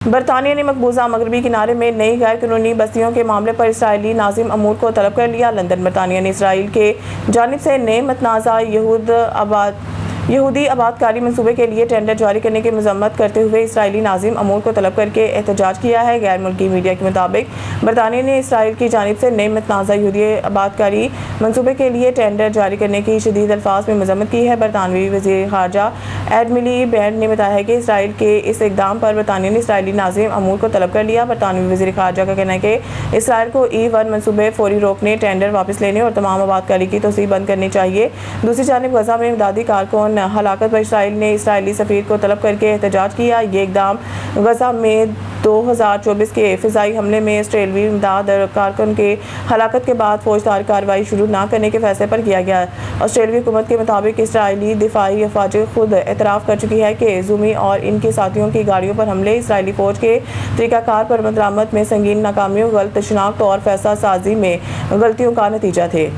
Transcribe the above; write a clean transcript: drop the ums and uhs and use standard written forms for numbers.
बरतानिया ने मकबूजा मगरबी किनारे में नई गैर कानूनी बस्तियों के मामले पर इसराइली नाजिम अमूर को तलब कर लिया। लंदन। बरतानिया ने इसराइल के जानिब से नए मतनाज़ा यहूदी आबादकारी मनसूबे के लिए टेंडर जारी करने की मजम्मत करते हुए इसराइली नाजिम अमूर को तलब करके एहतजाज किया है। गैर मुल्की मीडिया के मुताबिक बरतानिया ने इसराइल की जानिब से नए मतनाज़ा यहूदी आबादकारी मनसूबे के लिए टेंडर जारी करने की शदीद अल्फाज में मजम्मत की है। बरतानवी वज़ीर ख़ारजा एड मिलीबैंड ने बताया है कि इसराइल के इस इक़दाम पर बरतानिया ने इसराइली नाजिम अमूर को तलब कर लिया। बरतानवी वज़ीर ख़ारजा का कहना है कि इसराइल को E1 मनसूबे फौरी रोकने, टेंडर वापस लेने और तमाम आबादकारी की तोसी बंद करनी चाहिए। दूसरी जानिब गजा में इमदादी कारकुन हलाकत पर इसराइल ने इसराइली सफ़ीर को तलब करके एहतजाज किया। ये इक़दाम गजा में 2024 के फ़िज़ाई हमले में इसराइली इमदाद कारकुन के हलाकत के बाद फौजदार कार्रवाई शुरू न करने के फैसले पर किया गया। ऑस्ट्रेलियाई हुकूमत के मुताबिक इसराइली दिफाई अफवाज खुद एतराफ़ कर चुकी है कि ज़ूमी और इनके साथियों की गाड़ियों पर हमले इसराइली फ़ौज के तरीक़ाकार पर बरामद में संगीन नाकामियों, गलत शनाख्त और फैसला साजी में गलतियों का नतीजा थे।